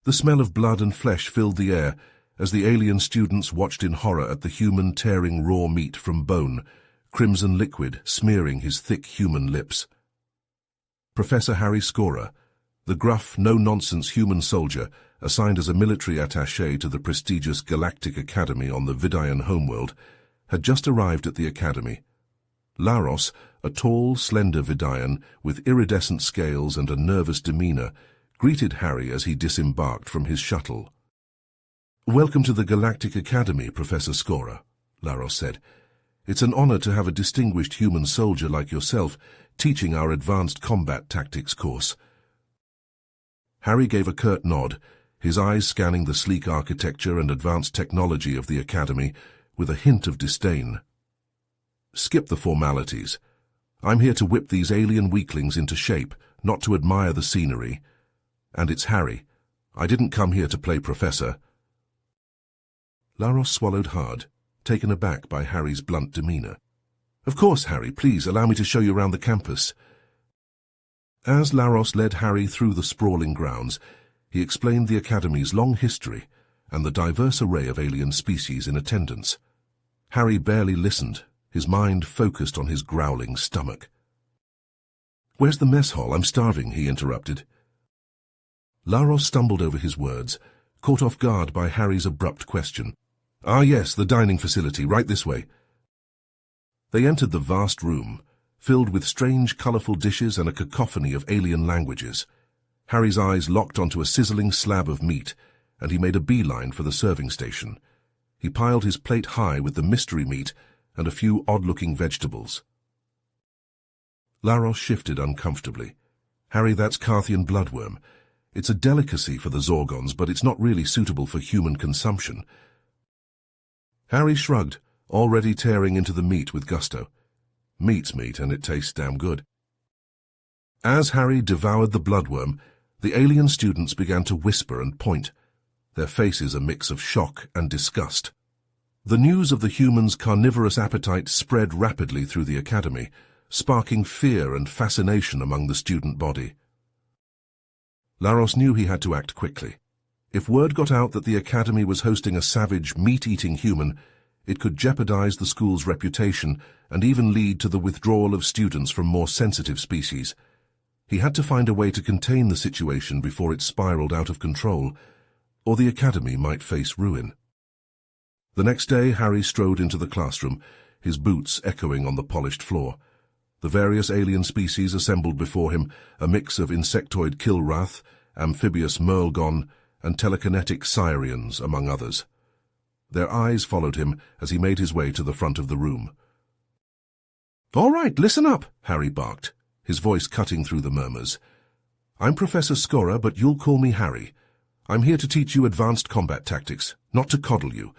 The smell of blood and flesh filled the air as the alien students watched in horror at the human tearing raw meat from bone, crimson liquid smearing his thick human lips. Professor Harry Scorer, the gruff, no-nonsense human soldier assigned as a military attaché to the prestigious Galactic Academy on the Vidian homeworld, had just arrived at the academy. Laros, a tall, slender Vidian with iridescent scales and a nervous demeanor, greeted Harry as he disembarked from his shuttle. "Welcome to the Galactic Academy, Professor Scorer," Laros said. "It's an honor to have a distinguished human soldier like yourself teaching our advanced combat tactics course." Harry gave a curt nod, his eyes scanning the sleek architecture and advanced technology of the academy with a hint of disdain. "Skip the formalities. I'm here to whip these alien weaklings into shape, not to admire the scenery. And it's Harry. I didn't come here to play professor." Laros swallowed hard, taken aback by Harry's blunt demeanor. "Of course, Harry, please allow me to show you around the campus." As Laros led Harry through the sprawling grounds, he explained the Academy's long history and the diverse array of alien species in attendance. Harry barely listened, his mind focused on his growling stomach. "Where's the mess hall? I'm starving," he interrupted. Laros stumbled over his words, caught off guard by Harry's abrupt question. "Ah yes, the dining facility, right this way." They entered the vast room, filled with strange, colorful dishes and a cacophony of alien languages. Harry's eyes locked onto a sizzling slab of meat, and he made a beeline for the serving station. He piled his plate high with the mystery meat and a few odd-looking vegetables. Laros shifted uncomfortably. "Harry, that's Carthian bloodworm. It's a delicacy for the Zorgons, but it's not really suitable for human consumption." Harry shrugged, already tearing into the meat with gusto. Meat's meat, and it tastes damn good. As Harry devoured the bloodworm, the alien students began to whisper and point, their faces a mix of shock and disgust. The news of the humans' carnivorous appetite spread rapidly through the academy, sparking fear and fascination among the student body. Laros knew he had to act quickly. If word got out that the academy was hosting a savage, meat-eating human, it could jeopardize the school's reputation and even lead to the withdrawal of students from more sensitive species. He had to find a way to contain the situation before it spiraled out of control, or the academy might face ruin. The next day, Harry strode into the classroom, his boots echoing on the polished floor. The various alien species assembled before him, a mix of insectoid Kilrath, amphibious Merlgon, and telekinetic Sirians, among others. Their eyes followed him as he made his way to the front of the room. "All right, listen up," Harry barked, his voice cutting through the murmurs. "I'm Professor Scorer, but you'll call me Harry. I'm here to teach you advanced combat tactics, not to coddle you.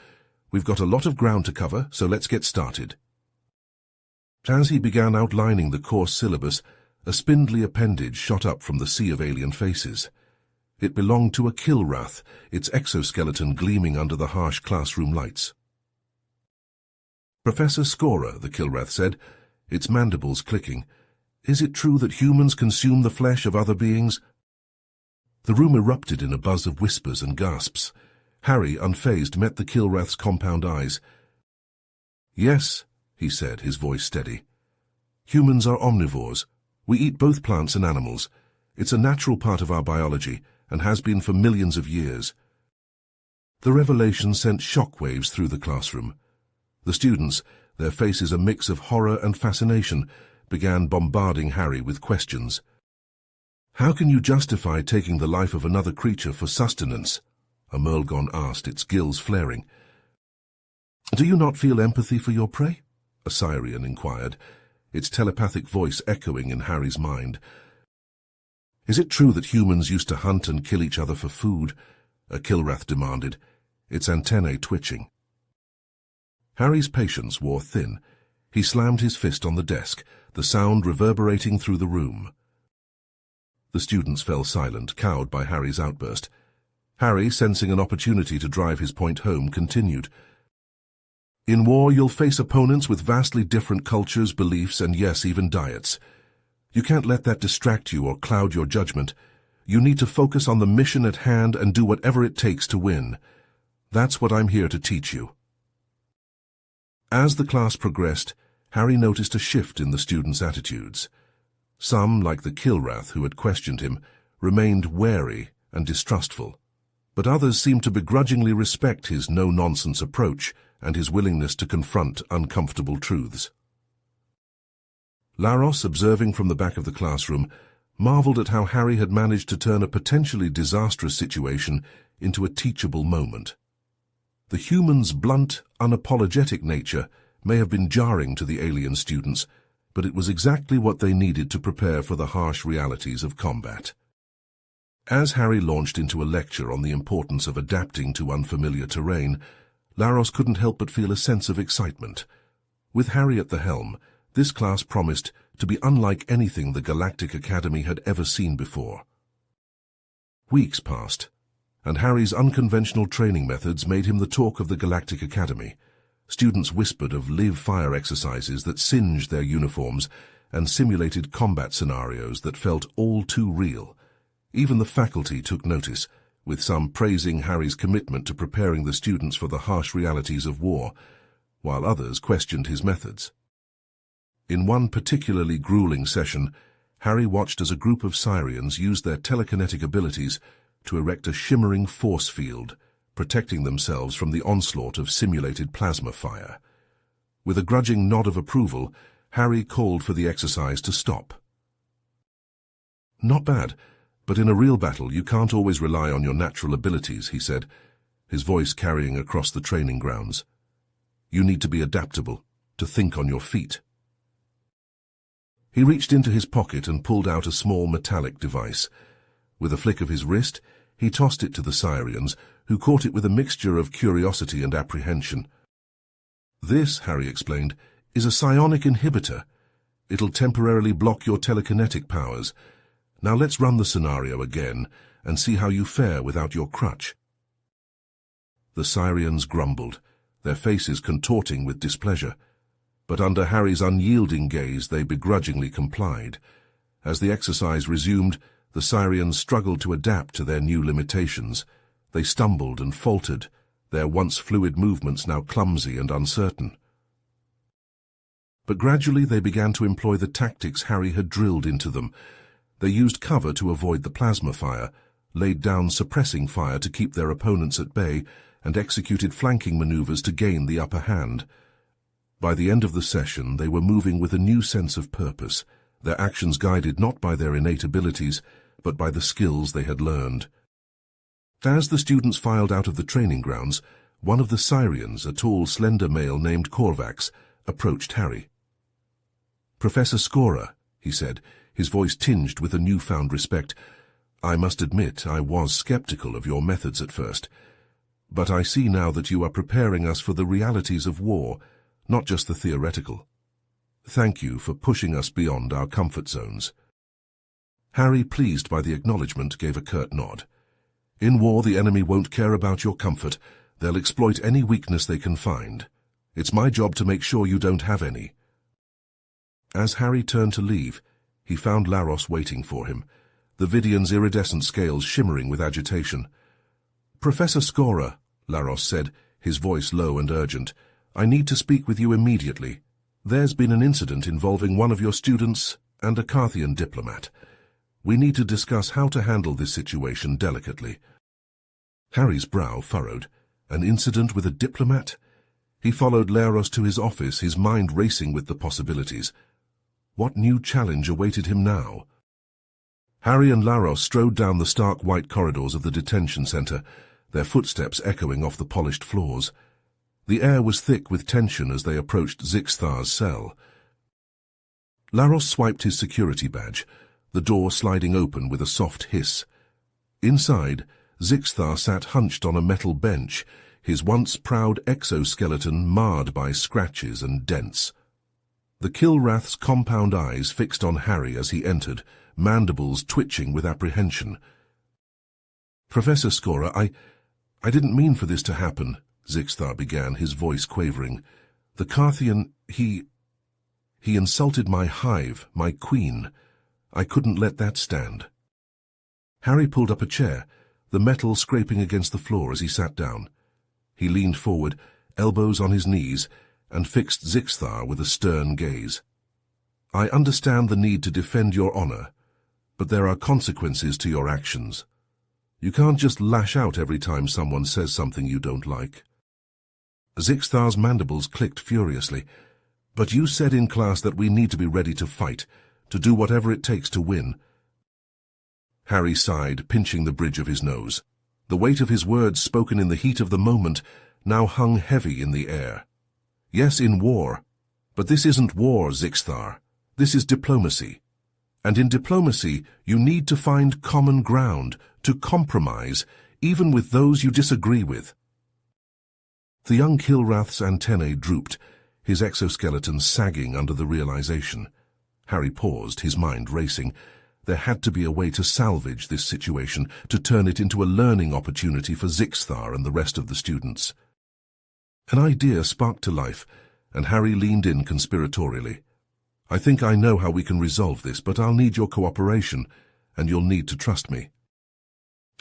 We've got a lot of ground to cover, so let's get started." As he began outlining the course syllabus, a spindly appendage shot up from the sea of alien faces. It belonged to a Kilrath, its exoskeleton gleaming under the harsh classroom lights. "Professor Scorer," the Kilrath said, its mandibles clicking, "is it true that humans consume the flesh of other beings?" The room erupted in a buzz of whispers and gasps. Harry, unfazed, met the Kilrath's compound eyes. "Yes," he said, his voice steady. "Humans are omnivores. We eat both plants and animals. It's a natural part of our biology, and has been for millions of years." The revelation sent shockwaves through the classroom. The students, their faces a mix of horror and fascination, began bombarding Harry with questions. "How can you justify taking the life of another creature for sustenance?" a Merlgon asked, its gills flaring. "Do you not feel empathy for your prey?" a Sirian inquired, its telepathic voice echoing in Harry's mind. "Is it true that humans used to hunt and kill each other for food?" a Kilrath demanded, its antennae twitching. Harry's patience wore thin. He slammed his fist on the desk, the sound reverberating through the room. The students fell silent, cowed by Harry's outburst. Harry, sensing an opportunity to drive his point home, continued. "In war, you'll face opponents with vastly different cultures, beliefs, and yes, even diets. You can't let that distract you or cloud your judgment. You need to focus on the mission at hand and do whatever it takes to win. That's what I'm here to teach you." As the class progressed, Harry noticed a shift in the students' attitudes. Some, like the Kilrath who had questioned him, remained wary and distrustful, but others seemed to begrudgingly respect his no-nonsense approach and his willingness to confront uncomfortable truths. Laros, observing from the back of the classroom, marveled at how Harry had managed to turn a potentially disastrous situation into a teachable moment. The human's blunt, unapologetic nature may have been jarring to the alien students, but it was exactly what they needed to prepare for the harsh realities of combat. As Harry launched into a lecture on the importance of adapting to unfamiliar terrain, Laros couldn't help but feel a sense of excitement. With Harry at the helm, this class promised to be unlike anything the Galactic Academy had ever seen before. Weeks passed, and Harry's unconventional training methods made him the talk of the Galactic Academy. Students whispered of live-fire exercises that singed their uniforms and simulated combat scenarios that felt all too real. Even the faculty took notice, with some praising Harry's commitment to preparing the students for the harsh realities of war, while others questioned his methods. In one particularly grueling session, Harry watched as a group of Sirians used their telekinetic abilities to erect a shimmering force field, protecting themselves from the onslaught of simulated plasma fire. With a grudging nod of approval, Harry called for the exercise to stop. "Not bad, but in a real battle you can't always rely on your natural abilities," he said, his voice carrying across the training grounds. "You need to be adaptable, to think on your feet." He reached into his pocket and pulled out a small metallic device. With a flick of his wrist, he tossed it to the Sirians, who caught it with a mixture of curiosity and apprehension. "This," Harry explained, "is a psionic inhibitor. It'll temporarily block your telekinetic powers. Now let's run the scenario again and see how you fare without your crutch." The Sirians grumbled, their faces contorting with displeasure. But under Harry's unyielding gaze they begrudgingly complied. As the exercise resumed, the Sirians struggled to adapt to their new limitations. They stumbled and faltered, their once fluid movements now clumsy and uncertain. But gradually they began to employ the tactics Harry had drilled into them. They used cover to avoid the plasma fire, laid down suppressing fire to keep their opponents at bay, and executed flanking maneuvers to gain the upper hand. By the end of the session, they were moving with a new sense of purpose, their actions guided not by their innate abilities, but by the skills they had learned. As the students filed out of the training grounds, one of the Sirians, a tall, slender male named Korvax, approached Harry. "Professor Skora," he said, his voice tinged with a newfound respect, "I must admit I was skeptical of your methods at first, but I see now that you are preparing us for the realities of war, not just the theoretical. Thank you for pushing us beyond our comfort zones." Harry, pleased by the acknowledgement, gave a curt nod. "In war, the enemy won't care about your comfort. They'll exploit any weakness they can find. It's my job to make sure you don't have any." As Harry turned to leave, he found Laros waiting for him, the Vidian's iridescent scales shimmering with agitation. "Professor Skora," Laros said, his voice low and urgent, "I need to speak with you immediately. There's been an incident involving one of your students and a Carthian diplomat. We need to discuss how to handle this situation delicately." Harry's brow furrowed. An incident with a diplomat? He followed Laros to his office, his mind racing with the possibilities. What new challenge awaited him now? Harry and Laros strode down the stark white corridors of the detention center, their footsteps echoing off the polished floors. The air was thick with tension as they approached Zixthar's cell. Laros swiped his security badge, the door sliding open with a soft hiss. Inside, Zixthar sat hunched on a metal bench, his once proud exoskeleton marred by scratches and dents. The Kilrath's compound eyes fixed on Harry as he entered, mandibles twitching with apprehension. "Professor Skora, I didn't mean for this to happen," Zixthar began, his voice quavering. "The Carthian, he insulted my hive, my queen. I couldn't let that stand." Harry pulled up a chair, the metal scraping against the floor as he sat down. He leaned forward, elbows on his knees, and fixed Zixthar with a stern gaze. "I understand the need to defend your honor, but there are consequences to your actions. You can't just lash out every time someone says something you don't like." Zixthar's mandibles clicked furiously. "But you said in class that we need to be ready to fight, to do whatever it takes to win." Harry sighed, pinching the bridge of his nose. The weight of his words spoken in the heat of the moment now hung heavy in the air. "Yes, in war. But this isn't war, Zixthar. This is diplomacy. And in diplomacy, you need to find common ground, to compromise, even with those you disagree with." The young Kilrath's antennae drooped, his exoskeleton sagging under the realization. Harry paused, his mind racing. There had to be a way to salvage this situation, to turn it into a learning opportunity for Zixthar and the rest of the students. An idea sparked to life, and Harry leaned in conspiratorially. "I think I know how we can resolve this, but I'll need your cooperation, and you'll need to trust me."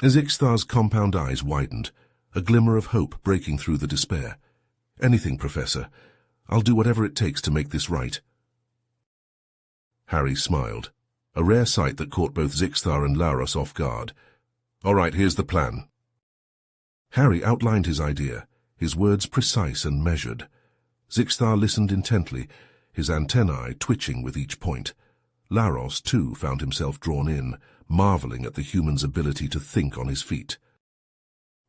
Zixthar's compound eyes widened, a glimmer of hope breaking through the despair. "Anything, Professor. I'll do whatever it takes to make this right." Harry smiled, a rare sight that caught both Zixthar and Laros off guard. "All right, here's the plan." Harry outlined his idea, his words precise and measured. Zixthar listened intently, his antennae twitching with each point. Laros, too, found himself drawn in, marveling at the human's ability to think on his feet.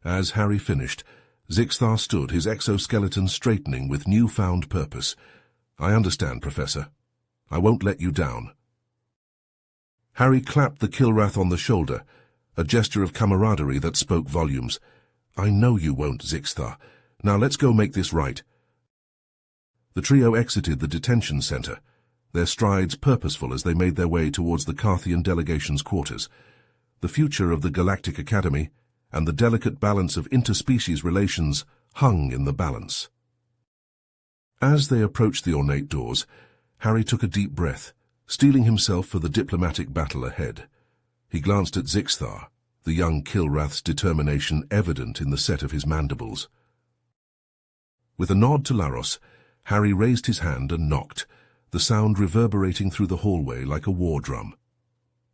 As Harry finished, Zixthar stood, his exoskeleton straightening with newfound purpose. "I understand, Professor. I won't let you down." Harry clapped the Kilrath on the shoulder, a gesture of camaraderie that spoke volumes. "I know you won't, Zixthar. Now let's go make this right." The trio exited the detention center, their strides purposeful as they made their way towards the Carthian delegation's quarters. The future of the Galactic Academy and the delicate balance of interspecies relations hung in the balance. As they approached the ornate doors, Harry took a deep breath, steeling himself for the diplomatic battle ahead. He glanced at Zixthar, the young Kilrath's determination evident in the set of his mandibles. With a nod to Laros, Harry raised his hand and knocked, the sound reverberating through the hallway like a war drum.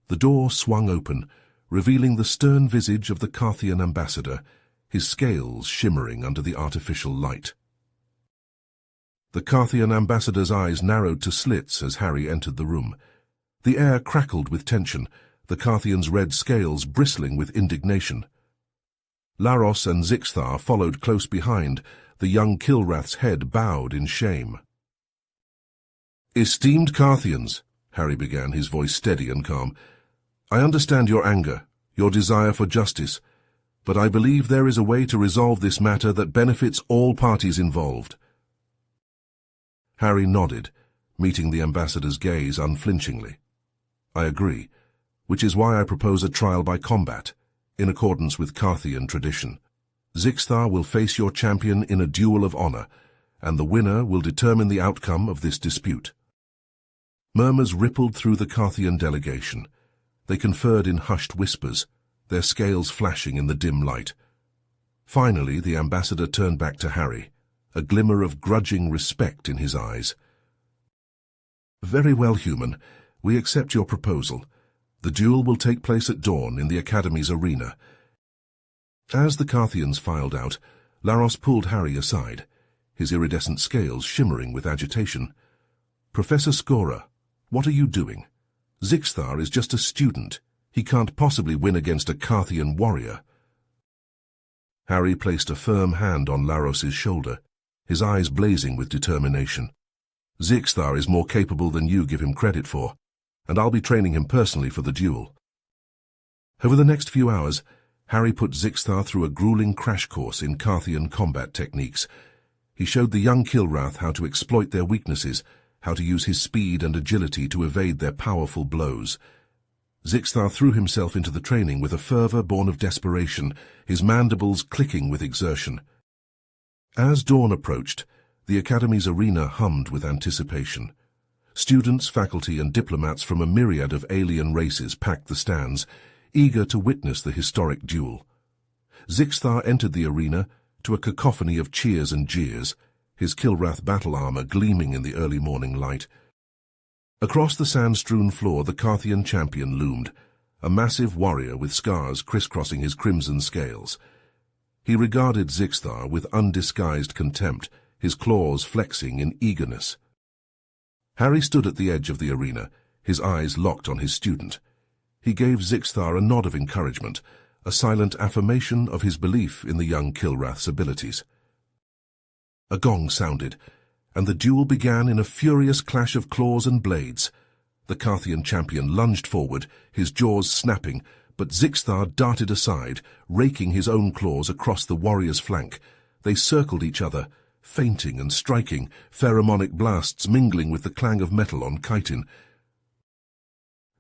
The door swung open, revealing the stern visage of the Carthian ambassador, his scales shimmering under the artificial light. The Carthian ambassador's eyes narrowed to slits as Harry entered the room. The air crackled with tension, the Carthian's red scales bristling with indignation. Laros and Zixthar followed close behind, the young Kilrath's head bowed in shame. "Esteemed Carthians," Harry began, his voice steady and calm, "I understand your anger, your desire for justice, but I believe there is a way to resolve this matter that benefits all parties involved." Harry nodded, meeting the ambassador's gaze unflinchingly. "I agree, which is why I propose a trial by combat, in accordance with Carthian tradition. Zixthar will face your champion in a duel of honor, and the winner will determine the outcome of this dispute." Murmurs rippled through the Carthian delegation. They conferred in hushed whispers, their scales flashing in the dim light. Finally, the ambassador turned back to Harry, a glimmer of grudging respect in his eyes. "Very well, human. We accept your proposal. The duel will take place at dawn in the Academy's arena." As the Carthians filed out, Laros pulled Harry aside, his iridescent scales shimmering with agitation. "Professor Skora, what are you doing? Zixthar is just a student. He can't possibly win against a Carthian warrior." Harry placed a firm hand on Laros's shoulder, his eyes blazing with determination. "Zixthar is more capable than you give him credit for, and I'll be training him personally for the duel." Over the next few hours, Harry put Zixthar through a grueling crash course in Carthian combat techniques. He showed the young Kilrath how to exploit their weaknesses, how to use his speed and agility to evade their powerful blows. Zixthar threw himself into the training with a fervor born of desperation, his mandibles clicking with exertion. As dawn approached, the Academy's arena hummed with anticipation. Students, faculty, and diplomats from a myriad of alien races packed the stands, eager to witness the historic duel. Zixthar entered the arena to a cacophony of cheers and jeers, his Kilrath battle armor gleaming in the early morning light. Across the sand-strewn floor the Carthian champion loomed, a massive warrior with scars crisscrossing his crimson scales. He regarded Zixthar with undisguised contempt, his claws flexing in eagerness. Harry stood at the edge of the arena, his eyes locked on his student. He gave Zixthar a nod of encouragement, a silent affirmation of his belief in the young Kilrath's abilities. A gong sounded, and the duel began in a furious clash of claws and blades. The Carthian champion lunged forward, his jaws snapping, but Zixthar darted aside, raking his own claws across the warrior's flank. They circled each other, feinting and striking, pheromonic blasts mingling with the clang of metal on chitin.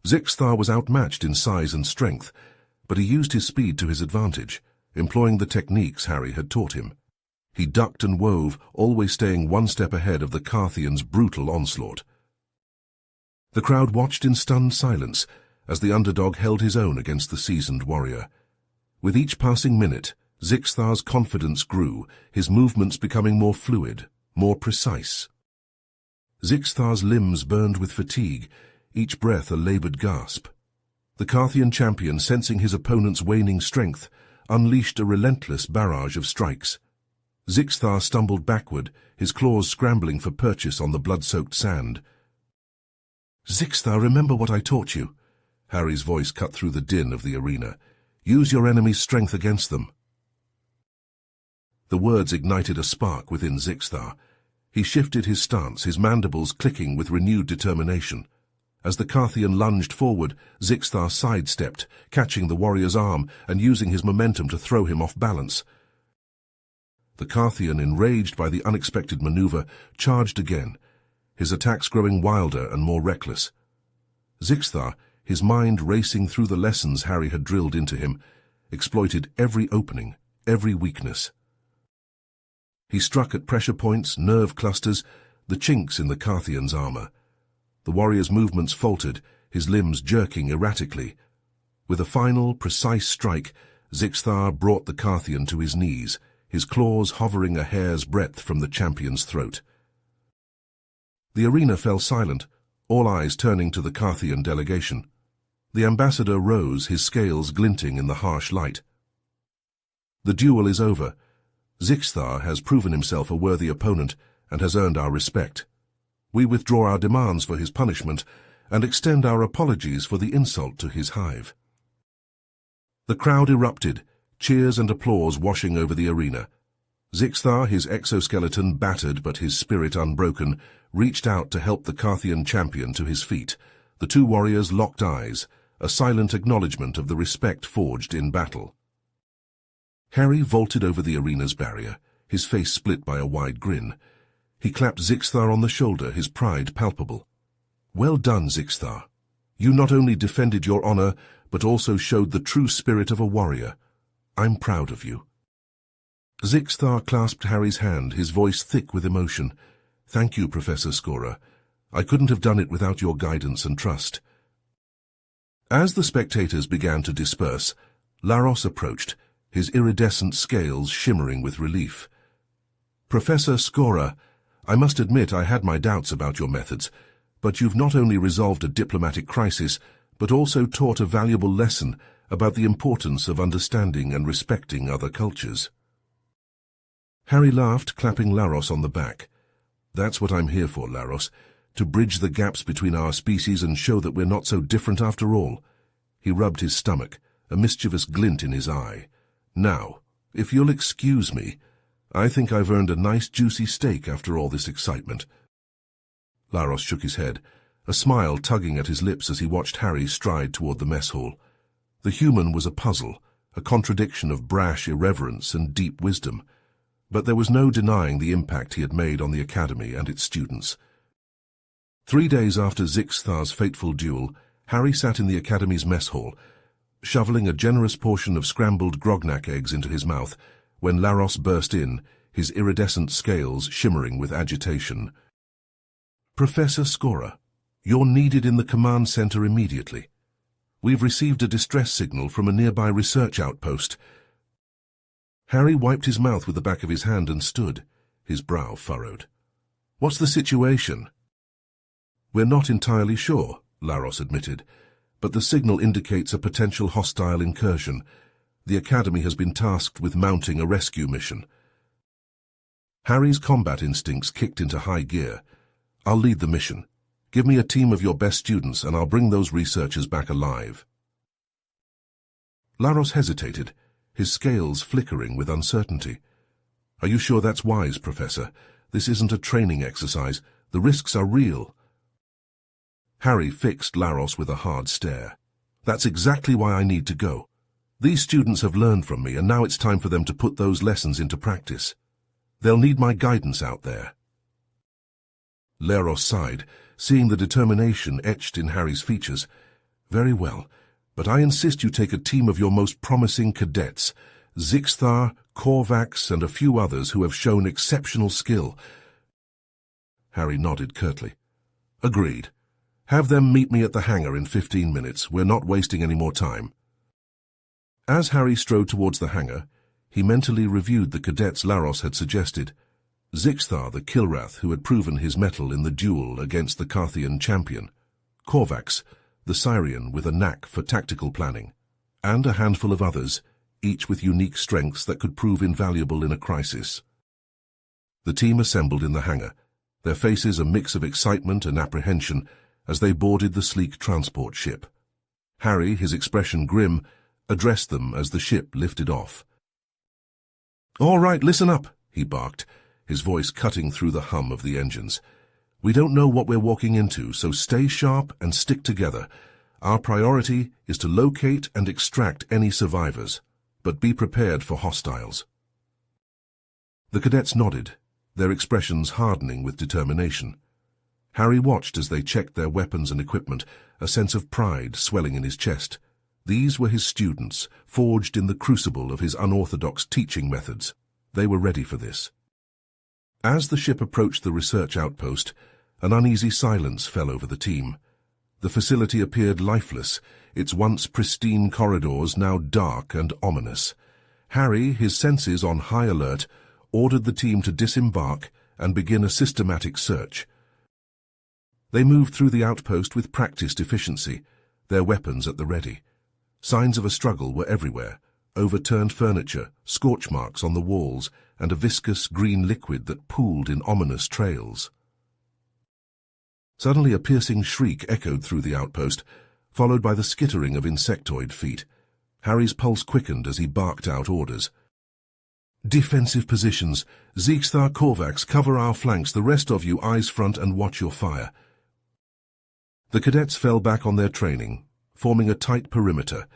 Zixthar was outmatched in size and strength, but he used his speed to his advantage, employing the techniques Harry had taught him. He ducked and wove, always staying one step ahead of the Carthian's brutal onslaught. The crowd watched in stunned silence as the underdog held his own against the seasoned warrior. With each passing minute, Zixthar's confidence grew, his movements becoming more fluid, more precise. Zixthar's limbs burned with fatigue, each breath a labored gasp. The Carthian champion, sensing his opponent's waning strength, unleashed a relentless barrage of strikes. Zixthar stumbled backward, his claws scrambling for purchase on the blood-soaked sand. "Zixthar, remember what I taught you." Harry's voice cut through the din of the arena. "Use your enemy's strength against them." The words ignited a spark within Zixthar. He shifted his stance, his mandibles clicking with renewed determination. As the Carthian lunged forward, Zixthar sidestepped, catching the warrior's arm and using his momentum to throw him off balance. The Carthian, enraged by the unexpected maneuver, charged again, his attacks growing wilder and more reckless. Zixthar, his mind racing through the lessons Harry had drilled into him, exploited every opening, every weakness. He struck at pressure points, nerve clusters, the chinks in the Carthian's armor. The warrior's movements faltered, his limbs jerking erratically. With a final, precise strike, Zixthar brought the Carthian to his knees, his claws hovering a hair's breadth from the champion's throat. The arena fell silent, all eyes turning to the Carthian delegation. The ambassador rose, his scales glinting in the harsh light. "The duel is over. Zixthar has proven himself a worthy opponent and has earned our respect. We withdraw our demands for his punishment and extend our apologies for the insult to his hive." The crowd erupted, cheers and applause washing over the arena. Zixthar, his exoskeleton battered but his spirit unbroken, reached out to help the Carthian champion to his feet. The two warriors locked eyes, a silent acknowledgement of the respect forged in battle. Harry vaulted over the arena's barrier, his face split by a wide grin. He clapped Zixthar on the shoulder, his pride palpable. "Well done, Zixthar. You not only defended your honor, but also showed the true spirit of a warrior. I'm proud of you." Zixthar clasped Harry's hand, his voice thick with emotion. "Thank you, Professor Scorer. I couldn't have done it without your guidance and trust." As the spectators began to disperse, Laros approached, his iridescent scales shimmering with relief. "Professor Scorer, I must admit I had my doubts about your methods, but you've not only resolved a diplomatic crisis, but also taught a valuable lesson about the importance of understanding and respecting other cultures." Harry laughed, clapping Laros on the back. "That's what I'm here for, Laros, to bridge the gaps between our species and show that we're not so different after all." He rubbed his stomach, a mischievous glint in his eye. "Now, if you'll excuse me, I think I've earned a nice juicy steak after all this excitement." Laros shook his head, a smile tugging at his lips as he watched Harry stride toward the mess hall. The human was a puzzle, a contradiction of brash irreverence and deep wisdom, but there was no denying the impact he had made on the academy and its students. 3 days after Zixthar's fateful duel, Harry sat in the academy's mess hall, shoveling a generous portion of scrambled grognak eggs into his mouth, when Laros burst in, his iridescent scales shimmering with agitation. "Professor Scorer, you're needed in the command center immediately." We've received a distress signal from a nearby research outpost. Harry wiped his mouth with the back of his hand and stood, his brow furrowed. What's the situation? We're not entirely sure, Laros admitted, but the signal indicates a potential hostile incursion. The Academy has been tasked with mounting a rescue mission. Harry's combat instincts kicked into high gear. I'll lead the mission. Give me a team of your best students and I'll bring those researchers back alive. Laros hesitated, his scales flickering with uncertainty. Are you sure that's wise, Professor? This isn't a training exercise. The risks are real. Harry fixed Laros with a hard stare. That's exactly why I need to go. These students have learned from me and now it's time for them to put those lessons into practice. They'll need my guidance out there. Laros sighed, seeing the determination etched in Harry's features. Very well, but I insist you take a team of your most promising cadets, Zixthar, Korvax, and a few others who have shown exceptional skill. Harry nodded curtly. Agreed. Have them meet me at the hangar in 15 minutes. We're not wasting any more time. As Harry strode towards the hangar, he mentally reviewed the cadets Laros had suggested. Zixthar, the Kilrath who had proven his mettle in the duel against the Carthian champion, Korvax, the Syrian with a knack for tactical planning, and a handful of others, each with unique strengths that could prove invaluable in a crisis. The team assembled in the hangar, their faces a mix of excitement and apprehension as they boarded the sleek transport ship. Harry, his expression grim, addressed them as the ship lifted off. "All right, listen up," he barked, his voice cutting through the hum of the engines. "We don't know what we're walking into, so stay sharp and stick together. Our priority is to locate and extract any survivors, but be prepared for hostiles." The cadets nodded, their expressions hardening with determination. Harry watched as they checked their weapons and equipment, a sense of pride swelling in his chest. These were his students, forged in the crucible of his unorthodox teaching methods. They were ready for this. As the ship approached the research outpost, an uneasy silence fell over the team. The facility appeared lifeless, its once pristine corridors now dark and ominous. Harry, his senses on high alert, ordered the team to disembark and begin a systematic search. They moved through the outpost with practiced efficiency, their weapons at the ready. Signs of a struggle were everywhere: overturned furniture, scorch marks on the walls, and a viscous green liquid that pooled in ominous trails. Suddenly a piercing shriek echoed through the outpost, followed by the skittering of insectoid feet. Harry's pulse quickened as he barked out orders. "Defensive positions. Zixthar, Korvax, cover our flanks. The rest of you, eyes front and watch your fire." The cadets fell back on their training, forming a tight perimeter,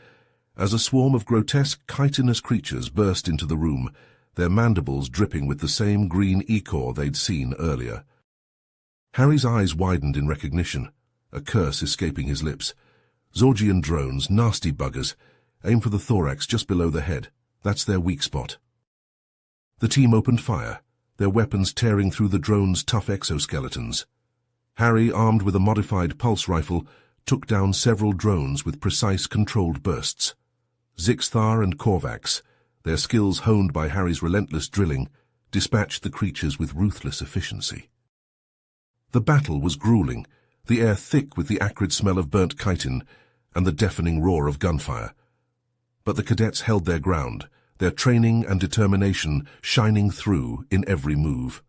as a swarm of grotesque, chitinous creatures burst into the room, their mandibles dripping with the same green ichor they'd seen earlier. Harry's eyes widened in recognition, a curse escaping his lips. Zorgian drones, nasty buggers. Aim for the thorax just below the head. That's their weak spot. The team opened fire, their weapons tearing through the drones' tough exoskeletons. Harry, armed with a modified pulse rifle, took down several drones with precise controlled bursts. Zixthar and Korvax, their skills honed by Harry's relentless drilling, dispatched the creatures with ruthless efficiency. The battle was grueling, the air thick with the acrid smell of burnt chitin and the deafening roar of gunfire. But the cadets held their ground, their training and determination shining through in every move.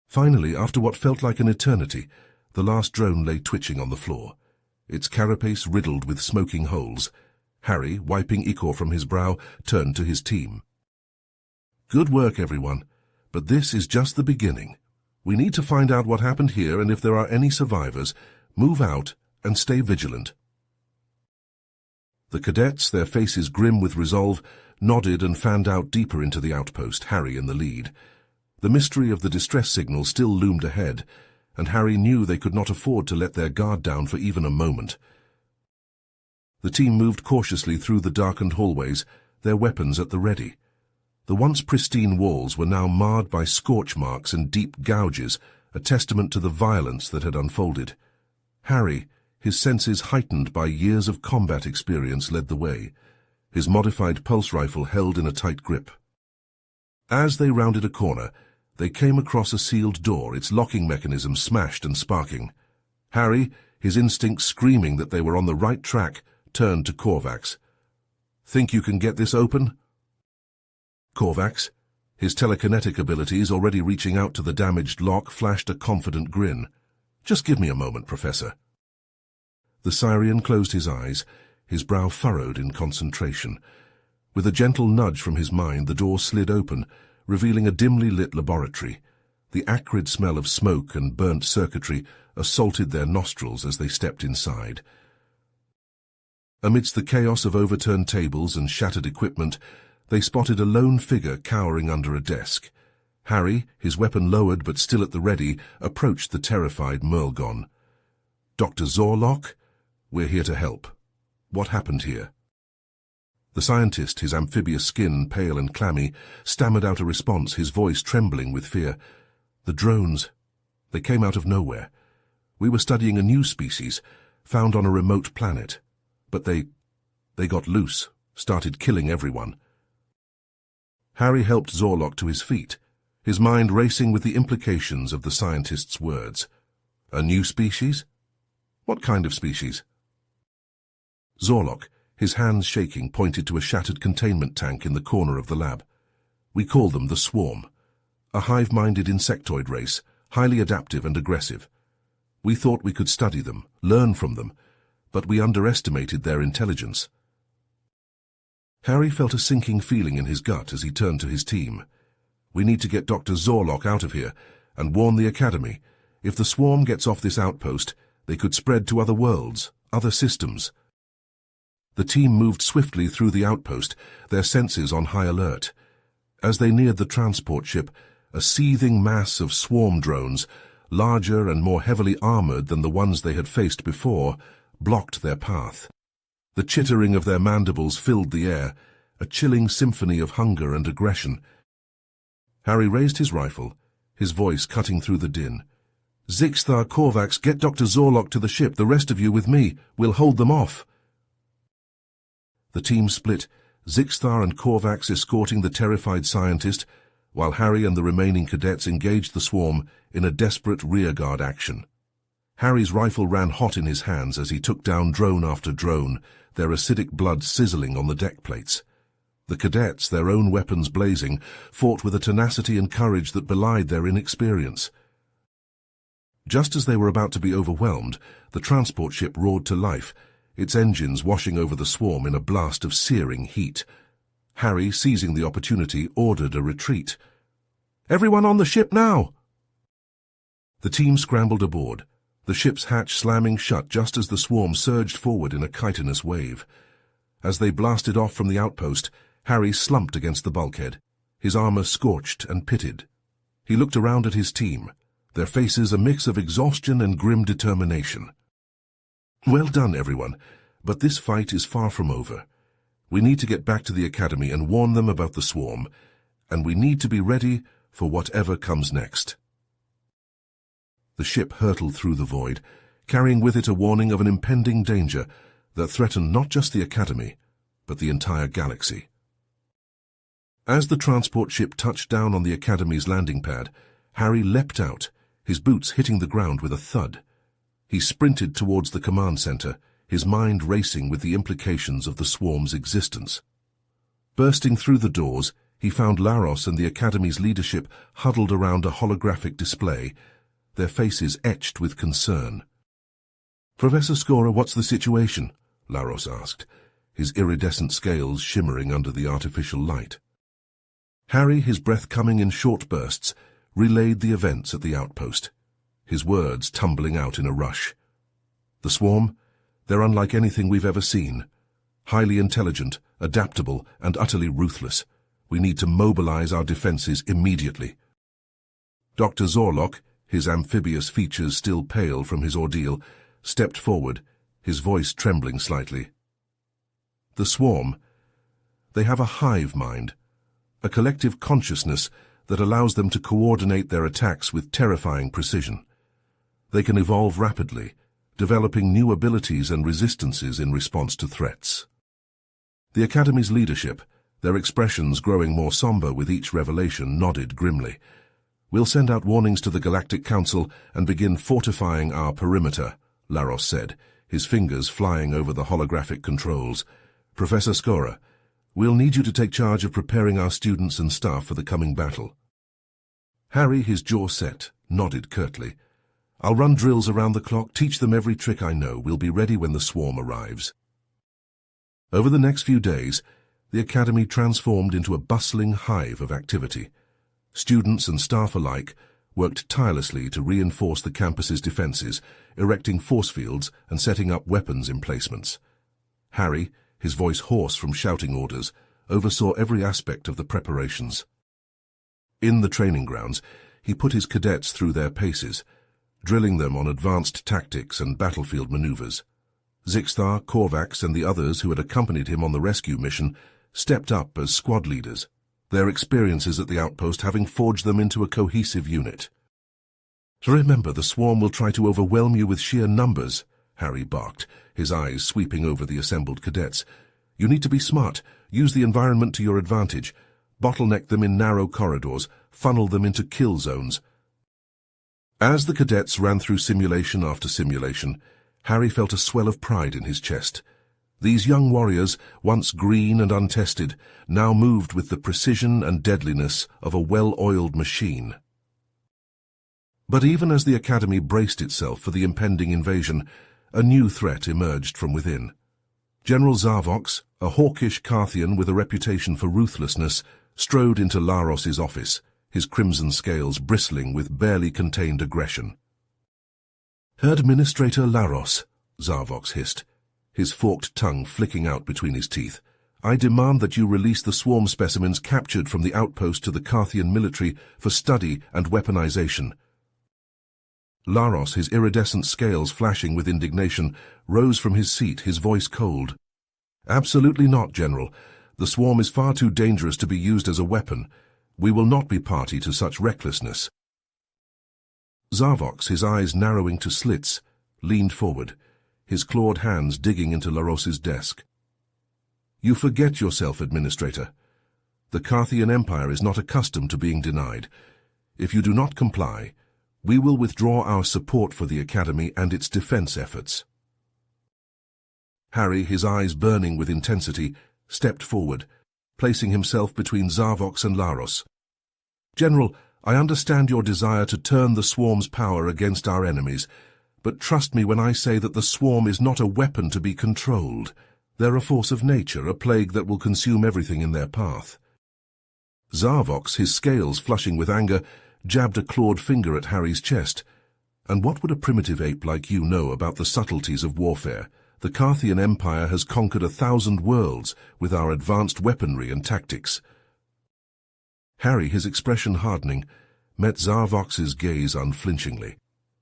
Finally, after what felt like an eternity, the last drone lay twitching on the floor, its carapace riddled with smoking holes. Harry, wiping ichor from his brow, turned to his team. "Good work, everyone, but this is just the beginning. We need to find out what happened here, and if there are any survivors, move out and stay vigilant." The cadets, their faces grim with resolve, nodded and fanned out deeper into the outpost, Harry in the lead. The mystery of the distress signal still loomed ahead, and Harry knew they could not afford to let their guard down for even a moment. The team moved cautiously through the darkened hallways, their weapons at the ready. The once pristine walls were now marred by scorch marks and deep gouges, a testament to the violence that had unfolded. Harry, his senses heightened by years of combat experience, led the way, his modified pulse rifle held in a tight grip. As they rounded a corner, they came across a sealed door, its locking mechanism smashed and sparking. Harry, his instincts screaming that they were on the right track, turned to Korvax. "Think you can get this open?" Korvax, his telekinetic abilities already reaching out to the damaged lock, flashed a confident grin. "Just give me a moment, Professor." The Syrian closed his eyes, his brow furrowed in concentration. With a gentle nudge from his mind, the door slid open, revealing a dimly lit laboratory. The acrid smell of smoke and burnt circuitry assaulted their nostrils as they stepped inside. Amidst the chaos of overturned tables and shattered equipment, they spotted a lone figure cowering under a desk. Harry, his weapon lowered but still at the ready, approached the terrified Murlgon. "Dr. Zorlock, we're here to help. What happened here?" The scientist, his amphibious skin pale and clammy, stammered out a response, his voice trembling with fear. "The drones, they came out of nowhere. We were studying a new species, found on a remote planet. But they got loose, started killing everyone." Harry helped Zorlock to his feet, his mind racing with the implications of the scientist's words. "A new species? What kind of species?" Zorlock, his hands shaking, pointed to a shattered containment tank in the corner of the lab. "We call them the Swarm, a hive-minded insectoid race, highly adaptive and aggressive. We thought we could study them, learn from them, but we underestimated their intelligence." Harry felt a sinking feeling in his gut as he turned to his team. "We need to get Dr. Zorlock out of here and warn the Academy. If the Swarm gets off this outpost, they could spread to other worlds, other systems." The team moved swiftly through the outpost, their senses on high alert. As they neared the transport ship, a seething mass of swarm drones, larger and more heavily armored than the ones they had faced before, blocked their path. The chittering of their mandibles filled the air, a chilling symphony of hunger and aggression. Harry raised his rifle, his voice cutting through the din. "Zixthar, Korvax, get Dr. Zorlock to the ship, the rest of you with me. We'll hold them off." The team split, Zixthar and Korvax escorting the terrified scientist, while Harry and the remaining cadets engaged the Swarm in a desperate rearguard action. Harry's rifle ran hot in his hands as he took down drone after drone, their acidic blood sizzling on the deck plates. The cadets, their own weapons blazing, fought with a tenacity and courage that belied their inexperience. Just as they were about to be overwhelmed, the transport ship roared to life, its engines washing over the Swarm in a blast of searing heat. Harry, seizing the opportunity, ordered a retreat. "Everyone on the ship now!" The team scrambled aboard, the ship's hatch slamming shut just as the Swarm surged forward in a chitinous wave. As they blasted off from the outpost, Harry slumped against the bulkhead, his armor scorched and pitted. He looked around at his team, their faces a mix of exhaustion and grim determination. "Well done, everyone, but this fight is far from over. We need to get back to the Academy and warn them about the Swarm, and we need to be ready for whatever comes next." The ship hurtled through the void, carrying with it a warning of an impending danger that threatened not just the Academy, but the entire galaxy. As the transport ship touched down on the Academy's landing pad, Harry leapt out, his boots hitting the ground with a thud. He sprinted towards the command center, his mind racing with the implications of the Swarm's existence. Bursting through the doors, he found Laros and the Academy's leadership huddled around a holographic display, their faces etched with concern. "Professor Scorer, what's the situation?" Laros asked, his iridescent scales shimmering under the artificial light. Harry, his breath coming in short bursts, relayed the events at the outpost, his words tumbling out in a rush. "The Swarm, they're unlike anything we've ever seen. Highly intelligent, adaptable, and utterly ruthless. We need to mobilize our defenses immediately." Dr. Zorlock, his amphibious features still pale from his ordeal, stepped forward, his voice trembling slightly. "The Swarm, they have a hive mind, a collective consciousness that allows them to coordinate their attacks with terrifying precision. They can evolve rapidly, developing new abilities and resistances in response to threats. The Academy's leadership, their expressions growing more somber with each revelation, nodded grimly. "We'll send out warnings to the Galactic Council and begin fortifying our perimeter," Laros said, his fingers flying over the holographic controls. "Professor Skora, we'll need you to take charge of preparing our students and staff for the coming battle." Harry, his jaw set, nodded curtly. "I'll run drills around the clock, teach them every trick I know. We'll be ready when the swarm arrives." Over the next few days, the Academy transformed into a bustling hive of activity. Students and staff alike worked tirelessly to reinforce the campus's defenses, erecting force fields and setting up weapons emplacements. Harry, his voice hoarse from shouting orders, oversaw every aspect of the preparations. In the training grounds, he put his cadets through their paces, drilling them on advanced tactics and battlefield maneuvers. Zixthar, Korvax, and the others who had accompanied him on the rescue mission stepped up as squad leaders, their experiences at the outpost having forged them into a cohesive unit. "Remember, the swarm will try to overwhelm you with sheer numbers," Harry barked, his eyes sweeping over the assembled cadets. "You need to be smart, use the environment to your advantage, bottleneck them in narrow corridors, funnel them into kill zones." As the cadets ran through simulation after simulation, Harry felt a swell of pride in his chest. These young warriors, once green and untested, now moved with the precision and deadliness of a well-oiled machine. But even as the Academy braced itself for the impending invasion, a new threat emerged from within. General Zarvox, a hawkish Carthian with a reputation for ruthlessness, strode into Laros's office, his crimson scales bristling with barely contained aggression. "Administrator Laros," Zarvox hissed, his forked tongue flicking out between his teeth, "I demand that you release the swarm specimens captured from the outpost to the Carthian military for study and weaponization." Laros, his iridescent scales flashing with indignation, rose from his seat, his voice cold. "Absolutely not, General. The swarm is far too dangerous to be used as a weapon. We will not be party to such recklessness." Zarvox, his eyes narrowing to slits, leaned forward, his clawed hands digging into Laros's desk. "You forget yourself, Administrator. The Carthian Empire is not accustomed to being denied. If you do not comply, we will withdraw our support for the Academy and its defense efforts." Harry, his eyes burning with intensity, stepped forward, placing himself between Zarvox and Laros. "General, I understand your desire to turn the swarm's power against our enemies, but trust me when I say that the swarm is not a weapon to be controlled. They're a force of nature, a plague that will consume everything in their path." Zarvox, his scales flushing with anger, jabbed a clawed finger at Harry's chest. "And what would a primitive ape like you know about the subtleties of warfare? The Carthian Empire has conquered 1,000 worlds with our advanced weaponry and tactics." Harry, his expression hardening, met Zarvox's gaze unflinchingly.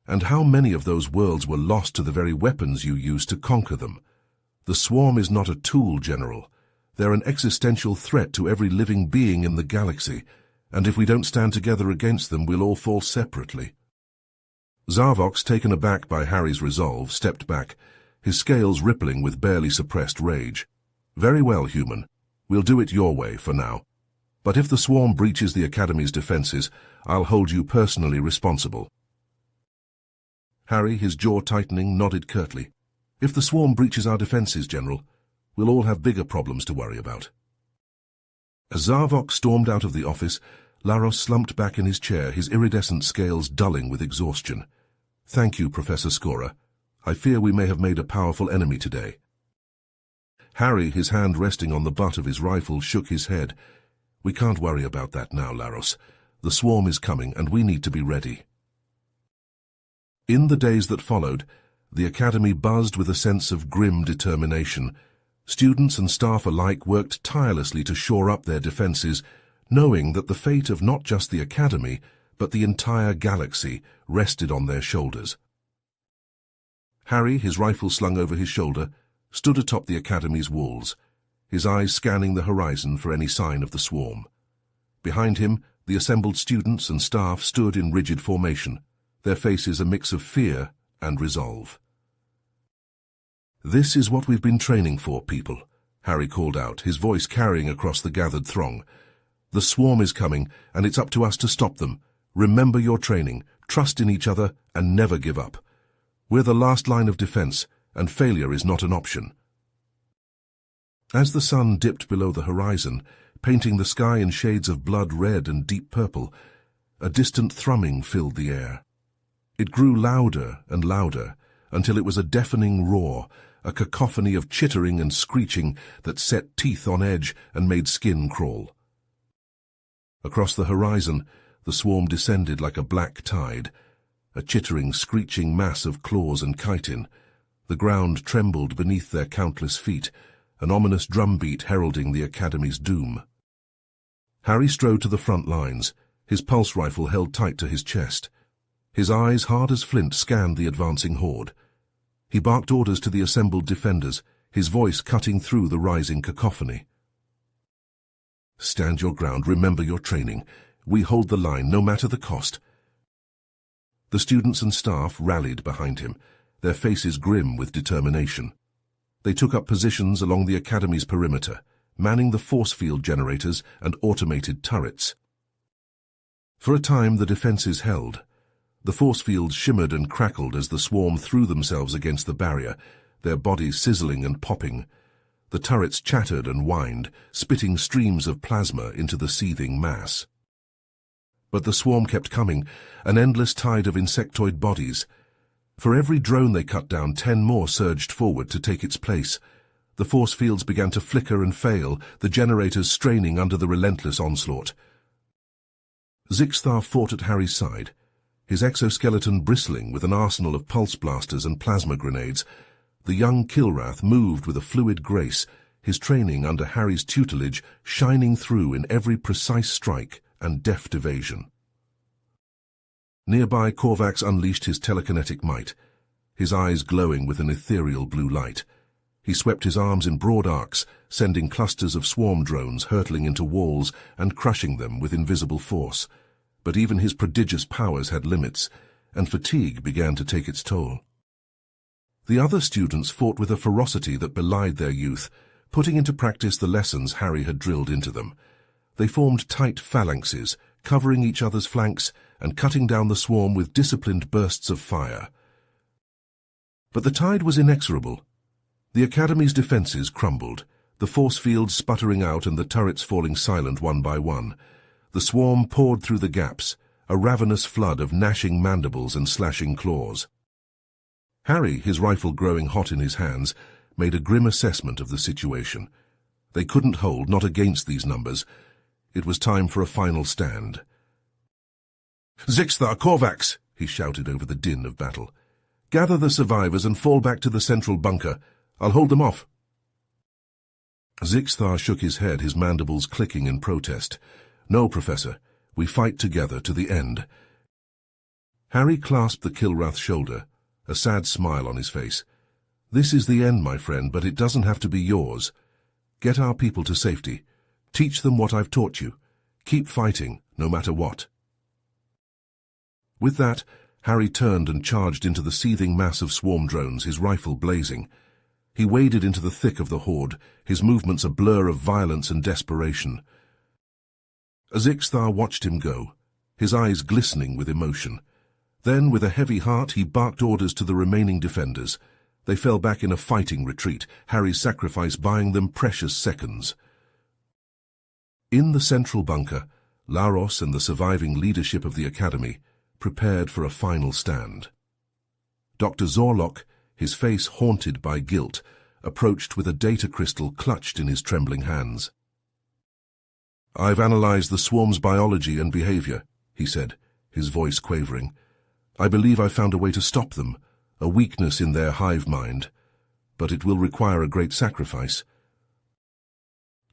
"And how many of those worlds were lost to the very weapons you used to conquer them? The swarm is not a tool, General. They're an existential threat to every living being in the galaxy, and if we don't stand together against them, we'll all fall separately." Zarvox, taken aback by Harry's resolve, stepped back, his scales rippling with barely suppressed rage. "Very well, human. We'll do it your way for now. But if the swarm breaches the Academy's defenses, I'll hold you personally responsible." Harry, his jaw tightening, nodded curtly. "If the swarm breaches our defenses, General, we'll all have bigger problems to worry about." As Zarvox stormed out of the office, Laros slumped back in his chair, his iridescent scales dulling with exhaustion. "Thank you, Professor Skora. I fear we may have made a powerful enemy today." Harry, his hand resting on the butt of his rifle, shook his head. "We can't worry about that now, Laros. The swarm is coming, and we need to be ready." In the days that followed, the Academy buzzed with a sense of grim determination. Students and staff alike worked tirelessly to shore up their defenses, knowing that the fate of not just the Academy, but the entire galaxy, rested on their shoulders. Harry, his rifle slung over his shoulder, stood atop the Academy's walls, his eyes scanning the horizon for any sign of the swarm. Behind him, the assembled students and staff stood in rigid formation, their faces a mix of fear and resolve. "This is what we've been training for, people," Harry called out, his voice carrying across the gathered throng. "The swarm is coming, and it's up to us to stop them. Remember your training, trust in each other, and never give up. We're the last line of defense, and failure is not an option." As the sun dipped below the horizon, painting the sky in shades of blood red and deep purple, a distant thrumming filled the air. It grew louder and louder, until it was a deafening roar, a cacophony of chittering and screeching that set teeth on edge and made skin crawl. Across the horizon, the swarm descended like a black tide, a chittering, screeching mass of claws and chitin. The ground trembled beneath their countless feet, an ominous drumbeat heralding the Academy's doom. Harry strode to the front lines, his pulse rifle held tight to his chest. His eyes, hard as flint, scanned the advancing horde. He barked orders to the assembled defenders, his voice cutting through the rising cacophony. "Stand your ground, remember your training. We hold the line, no matter the cost." The students and staff rallied behind him, their faces grim with determination. They took up positions along the Academy's perimeter, manning the force field generators and automated turrets. For a time the defenses held. The force fields shimmered and crackled as the swarm threw themselves against the barrier, their bodies sizzling and popping. The turrets chattered and whined, spitting streams of plasma into the seething mass. But the swarm kept coming, an endless tide of insectoid bodies. For every drone they cut down, 10 more surged forward to take its place. The force fields began to flicker and fail, the generators straining under the relentless onslaught. Zixthar fought at Harry's side, his exoskeleton bristling with an arsenal of pulse blasters and plasma grenades. The young Kilrath moved with a fluid grace, his training under Harry's tutelage shining through in every precise strike and deft evasion. Nearby, Korvax unleashed his telekinetic might, his eyes glowing with an ethereal blue light. He swept his arms in broad arcs, sending clusters of swarm drones hurtling into walls and crushing them with invisible force. But even his prodigious powers had limits, and fatigue began to take its toll. The other students fought with a ferocity that belied their youth, putting into practice the lessons Harry had drilled into them. They formed tight phalanxes, covering each other's flanks and cutting down the swarm with disciplined bursts of fire. But the tide was inexorable. The Academy's defenses crumbled, the force fields sputtering out and the turrets falling silent one by one. The swarm poured through the gaps, a ravenous flood of gnashing mandibles and slashing claws. Harry, his rifle growing hot in his hands, made a grim assessment of the situation. They couldn't hold, not against these numbers. It was time for a final stand. "Zixthar, Korvax!" he shouted over the din of battle. "Gather the survivors and fall back to the central bunker. I'll hold them off." Zixthar shook his head, his mandibles clicking in protest. "No, Professor. We fight together to the end." Harry clasped the Kilrath's shoulder, a sad smile on his face. "This is the end, my friend, but it doesn't have to be yours. Get our people to safety. Teach them what I've taught you. Keep fighting, no matter what." With that, Harry turned and charged into the seething mass of swarm drones, his rifle blazing. He waded into the thick of the horde, his movements a blur of violence and desperation. Zixthar watched him go, his eyes glistening with emotion. Then, with a heavy heart, he barked orders to the remaining defenders. They fell back in a fighting retreat, Harry's sacrifice buying them precious seconds. In the central bunker, Laros and the surviving leadership of the Academy prepared for a final stand. Dr. Zorlok, his face haunted by guilt, approached with a data crystal clutched in his trembling hands. "I've analyzed the swarm's biology and behavior," he said, his voice quavering. "I believe I've found a way to stop them, a weakness in their hive mind. But it will require a great sacrifice."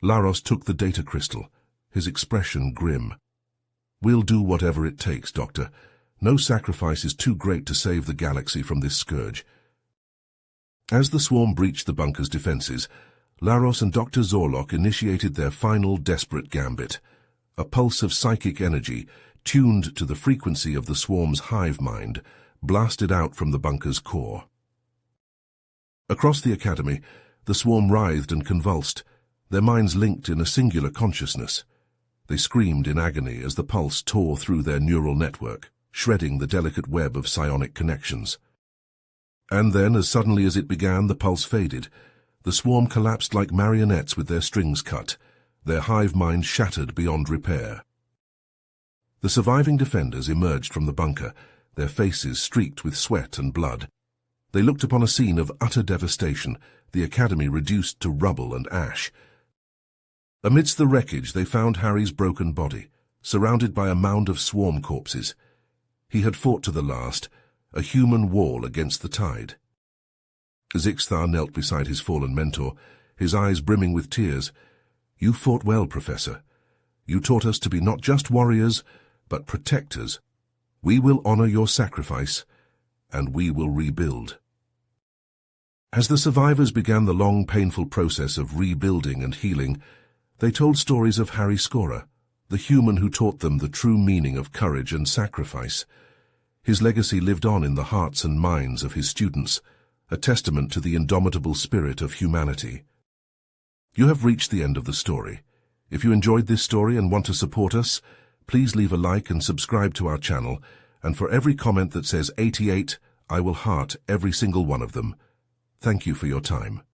Laros took the data crystal, his expression grim. "We'll do whatever it takes, Doctor. No sacrifice is too great to save the galaxy from this scourge." As the swarm breached the bunker's defenses, Laros and Dr. Zorlok initiated their final desperate gambit, a pulse of psychic energy, tuned to the frequency of the swarm's hive mind, blasted out from the bunker's core. Across the academy, the swarm writhed and convulsed, their minds linked in a singular consciousness. They screamed in agony as the pulse tore through their neural network, shredding the delicate web of psionic connections. And then, as suddenly as it began, the pulse faded. The swarm collapsed like marionettes with their strings cut, their hive mind shattered beyond repair. The surviving defenders emerged from the bunker, their faces streaked with sweat and blood. They looked upon a scene of utter devastation, the academy reduced to rubble and ash. Amidst the wreckage, they found Harry's broken body, surrounded by a mound of swarm corpses. He had fought to the last, a human wall against the tide. Zixthar knelt beside his fallen mentor, his eyes brimming with tears. "You fought well, Professor. You taught us to be not just warriors, but protectors. We will honor your sacrifice, and we will rebuild." As the survivors began the long, painful process of rebuilding and healing, they told stories of Harry Scorer, the human who taught them the true meaning of courage and sacrifice. His legacy lived on in the hearts and minds of his students, a testament to the indomitable spirit of humanity. You have reached the end of the story. If you enjoyed this story and want to support us, please leave a like and subscribe to our channel, and for every comment that says 88, I will heart every single one of them. Thank you for your time.